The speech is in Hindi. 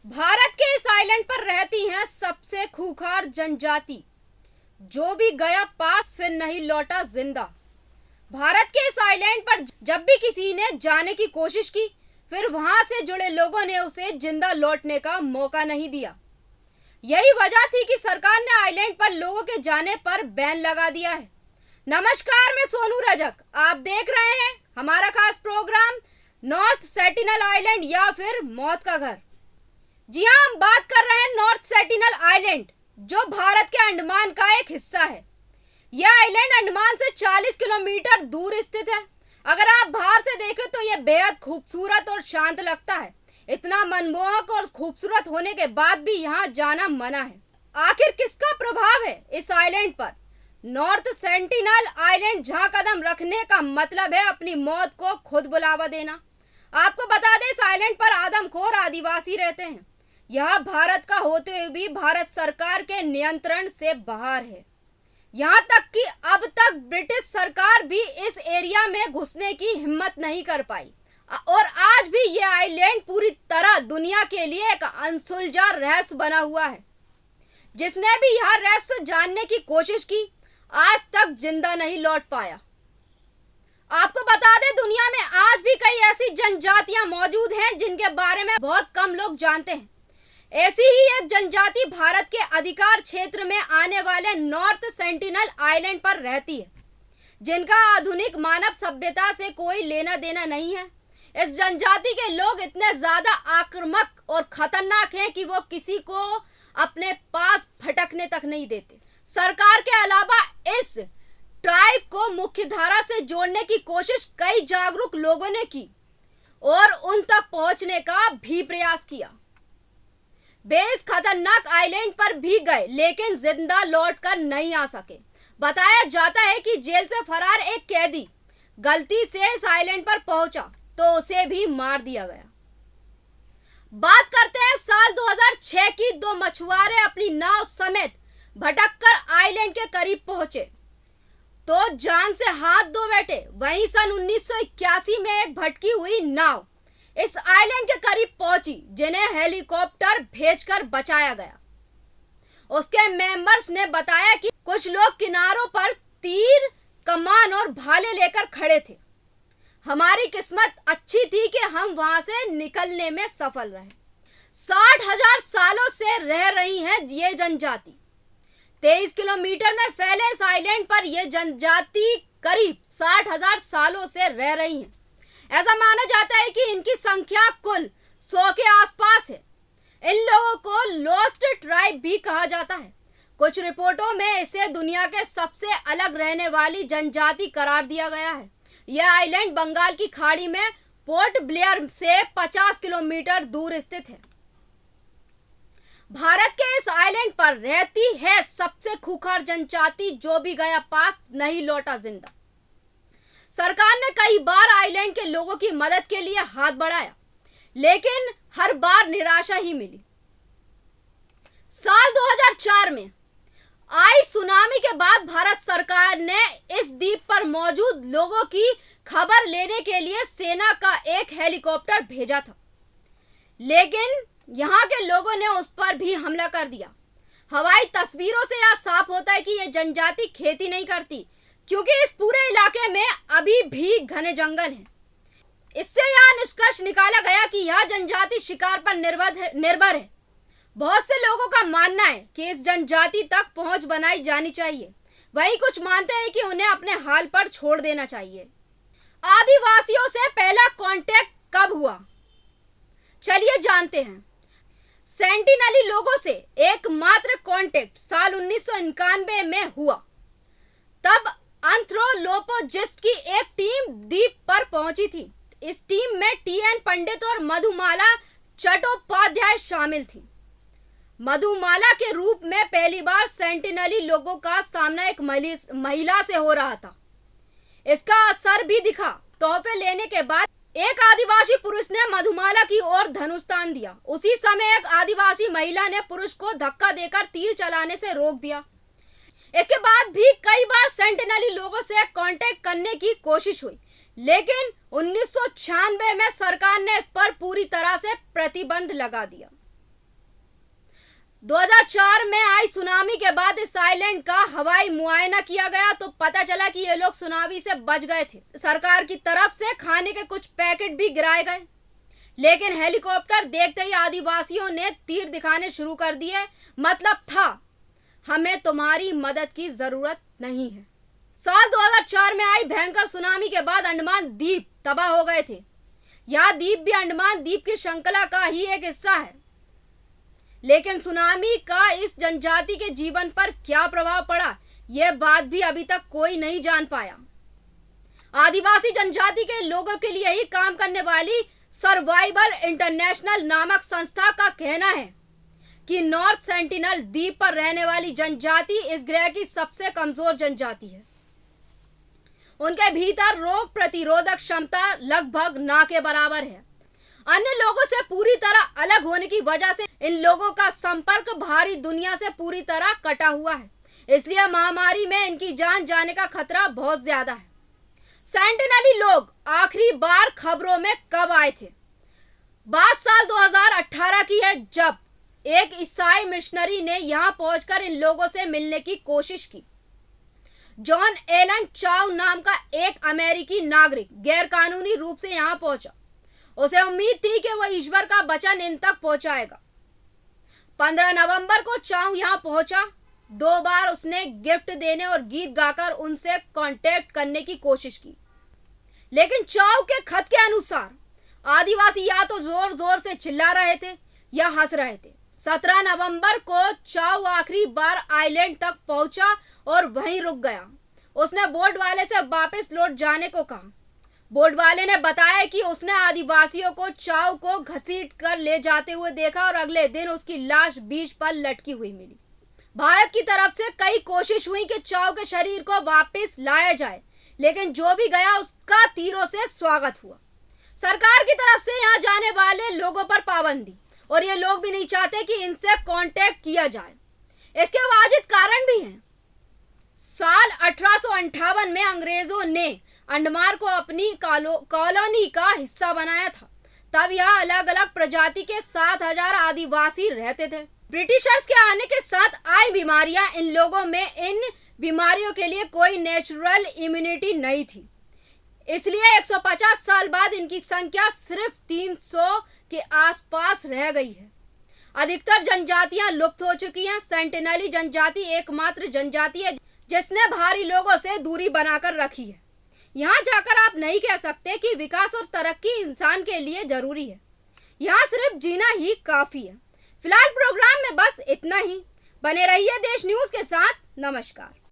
भारत के इस आइलैंड पर रहती हैं सबसे खूंखार जनजाति। जो भी गया पास फिर नहीं लौटा जिंदा। भारत के इस आइलैंड पर जब भी किसी ने जाने की कोशिश की, फिर वहां से जुड़े लोगों ने उसे जिंदा लौटने का मौका नहीं दिया। यही वजह थी कि सरकार ने आइलैंड पर लोगों के जाने पर बैन लगा दिया है। नमस्कार, मैं सोनू रजक। आप देख रहे हैं हमारा खास प्रोग्राम नॉर्थ सेंटिनल आइलैंड या फिर मौत का घर। जी हाँ, हम बात कर रहे हैं नॉर्थ सेंटिनल आइलैंड, जो भारत के अंडमान का एक हिस्सा है। यह आइलैंड अंडमान से 40 किलोमीटर दूर स्थित है। अगर आप बाहर से देखें तो यह बेहद खूबसूरत और शांत लगता है। इतना मनमोहक और खूबसूरत होने के बाद भी यहाँ जाना मना है। आखिर किसका प्रभाव है इस आइलैंड पर? नॉर्थ सेंटिनल आइलैंड जहाँ कदम रखने का मतलब है अपनी मौत को खुद बुलावा देना। आपको बता दें, इस आइलैंड पर आदमखोर आदिवासी रहते हैं। यह भारत का होते हुए भी भारत सरकार के नियंत्रण से बाहर है। यहाँ तक कि अब तक ब्रिटिश सरकार भी इस एरिया में घुसने की हिम्मत नहीं कर पाई और आज भी यह आइलैंड पूरी तरह दुनिया के लिए एक अनसुलझा रहस्य बना हुआ है। जिसने भी यह रहस्य जानने की कोशिश की, आज तक जिंदा नहीं लौट पाया। आपको बता दें, दुनिया में आज भी कई ऐसी जनजातियां मौजूद हैं जिनके बारे में बहुत कम लोग जानते हैं। ऐसी ही एक जनजाति भारत के अधिकार क्षेत्र में आने वाले नॉर्थ सेंटिनल आइलैंड पर रहती है, जिनका आधुनिक मानव सभ्यता से कोई लेना देना नहीं है। इस जनजाति के लोग इतने ज्यादा आक्रामक और खतरनाक हैं कि वो किसी को अपने पास फटकने तक नहीं देते। सरकार के अलावा इस ट्राइब को मुख्य धारा से जोड़ने की कोशिश कई जागरूक लोगों ने की और उन तक पहुंचने का भी प्रयास किया। वे इस खतरनाक आइलैंड पर भी गए, लेकिन जिंदा लौटकर नहीं आ सके। बताया जाता है कि जेल से फरार एक कैदी गलती से इस आइलैंड पर पहुंचा तो उसे भी मार दिया गया। बात करते हैं साल 2006 की। दो मछुआरे अपनी नाव समेत भटककर आइलैंड के करीब पहुंचे तो जान से हाथ धो बैठे। वहीं सन 1981 में एक भटकी हुई नाव इस आइलैंड के करीब पहुंची, जिन्हें हेलीकॉप्टर भेजकर बचाया गया। उसके मेंबर्स ने बताया कि कुछ लोग किनारों पर तीर, कमान और भाले लेकर खड़े थे। हमारी किस्मत अच्छी थी कि हम वहां से निकलने में सफल रहे। 60,000 सालों से रह रही है ये जनजाति। 23 किलोमीटर में फैले इस आइलैंड पर यह जनजाति करीब 60,000 सालों से रह रही है। ऐसा माना जाता है कि इनकी संख्या कुल 100 के आसपास है। इन लोगों को लोस्ट ट्राइब भी कहा जाता है। कुछ रिपोर्टों में इसे दुनिया के सबसे अलग रहने वाली जनजाति करार दिया गया है। यह आइलैंड बंगाल की खाड़ी में पोर्ट ब्लेयर से 50 किलोमीटर दूर स्थित है। भारत के इस आइलैंड पर रहती है सबसे खूंखार जनजाति, जो भी गया पास नहीं लौटा जिंदा। सरकार ने कई बार आइलैंड के लोगों की मदद के लिए हाथ बढ़ाया, लेकिन हर बार निराशा ही मिली। साल 2004 में आई सुनामी के बाद भारत सरकार ने इस द्वीप पर मौजूद लोगों की खबर लेने के लिए सेना का एक हेलीकॉप्टर भेजा था, लेकिन यहाँ के लोगों ने उस पर भी हमला कर दिया। हवाई तस्वीरों से यह साफ होता है कि यह जनजाति खेती नहीं करती, क्योंकि इस पूरे इलाके में अभी भी घने जंगल हैं। इससे यह निष्कर्ष निकाला गया कि यह जनजाति शिकार पर निर्भर है। बहुत से लोगों का मानना है कि इस जनजाति तक पहुंच बनाई जानी चाहिए। वहीं कुछ मानते हैं कि उन्हें अपने हाल पर छोड़ देना चाहिए। आदिवासियों से पहला कांटेक्ट कब हुआ, चलिए जानते हैं। सेंटिनली लोगों से एकमात्र कांटेक्ट साल 1991 में हुआ। तब एंथ्रोपोलॉजिस्ट की एक टीम द्वीप पर पहुंची थी। इस टीम में टीएन पंडित और मधुमाला चट्टोपाध्याय शामिल थी। मधुमाला के रूप में पहली बार सेंटिनली लोगों का सामना एक महिला से हो रहा था। इसका असर भी दिखा। तोहफे लेने के बाद एक आदिवासी पुरुष ने मधुमाला की ओर धनुष तान दिया। उसी समय एक आदिवासी महिला ने पुरुष को धक्का देकर तीर चलाने से रोक दिया। इसके बाद भी कई बार सेंटिनली लोगों से कांटेक्ट करने की कोशिश हुई, लेकिन 1996 में सरकार ने इस पर पूरी तरह से प्रतिबंध लगा दिया। 2004 में आई सुनामी के बाद इस आइलैंड का हवाई मुआयना किया गया तो पता चला कि ये लोग सुनामी से बच गए थे। सरकार की तरफ से खाने के कुछ पैकेट भी गिराए गए, लेकिन हेलीकॉप्टर देखते ही आदिवासियों ने तीर दिखाने शुरू कर दिए। मतलब था, हमें तुम्हारी मदद की जरूरत नहीं है। साल 2004 में आई भयंकर सुनामी के बाद अंडमान द्वीप तबाह हो गए थे। यह द्वीप भी अंडमान द्वीप की श्रृंखला का ही एक हिस्सा है, लेकिन सुनामी का इस जनजाति के जीवन पर क्या प्रभाव पड़ा, यह बात भी अभी तक कोई नहीं जान पाया। आदिवासी जनजाति के लोगों के लिए ही काम करने वाली सर्वाइवल इंटरनेशनल नामक संस्था का कहना है कि नॉर्थ सेंटिनल द्वीप पर रहने वाली जनजाति इस ग्रह की सबसे कमजोर जनजाति है। उनके भीतर रोग प्रतिरोधक क्षमता लगभग ना के बराबर है। अन्य लोगों से पूरी तरह अलग होने की वजह से इन लोगों का संपर्क बाहरी दुनिया से पूरी तरह कटा हुआ है, इसलिए महामारी में इनकी जान जाने का खतरा बहुत ज्यादा है। सेंटिनली लोग आखिरी बार खबरों में कब आए थे? बात साल 2018 की है, जब एक ईसाई मिशनरी ने यहां पहुंचकर इन लोगों से मिलने की कोशिश की। जॉन एलन चाउ नाम का एक अमेरिकी नागरिक गैरकानूनी रूप से यहां पहुंचा। उसे उम्मीद थी कि वह ईश्वर का वचन इन तक पहुंचाएगा। 15 नवंबर को चाउ यहां पहुंचा। 2 बार उसने गिफ्ट देने और गीत गाकर उनसे कांटेक्ट करने की कोशिश की, लेकिन चाउ के खत के अनुसार आदिवासी या तो जोर जोर से चिल्ला रहे थे या हंस रहे थे। 17 नवंबर को चाउ आखिरी बार आइलैंड तक पहुंचा और वहीं रुक गया। उसने बोट वाले से वापस लौट जाने को कहा। बोट वाले ने बताया कि उसने आदिवासियों को चाउ को घसीट कर ले जाते हुए देखा और अगले दिन उसकी लाश बीच पर लटकी हुई मिली। भारत की तरफ से कई कोशिश हुई कि चाउ के शरीर को वापस लाया जाए, लेकिन जो भी गया उसका तीरों से स्वागत हुआ। सरकार की तरफ से यहाँ जाने वाले लोगों पर पाबंदी, और ये लोग भी नहीं चाहते कि इनसे कांटेक्ट किया जाए। इसके वाजिब कारण भी हैं। साल 1858 में अंग्रेजों ने अंडमान को अपनी कॉलोनी का हिस्सा बनाया था। तब यहाँ अलग अलग प्रजाति के 7,000 आदिवासी रहते थे। ब्रिटिशर्स के आने के साथ आई बीमारियां, इन लोगों में इन बीमारियों के लिए कोई नेचुरल इम्यूनिटी नहीं थी, इसलिए 150 साल बाद इनकी संख्या सिर्फ 300 के आसपास रह गई है। अधिकतर जनजातियां लुप्त हो चुकी हैं। सेंटिनली जनजाति एकमात्र जनजाति है जिसने बाहरी लोगों से दूरी बनाकर रखी है। यहाँ जाकर आप नहीं कह सकते कि विकास और तरक्की इंसान के लिए जरूरी है। यहाँ सिर्फ जीना ही काफी है। फिलहाल प्रोग्राम में बस इतना ही। बने रहिए देश न्यूज के साथ। नमस्कार।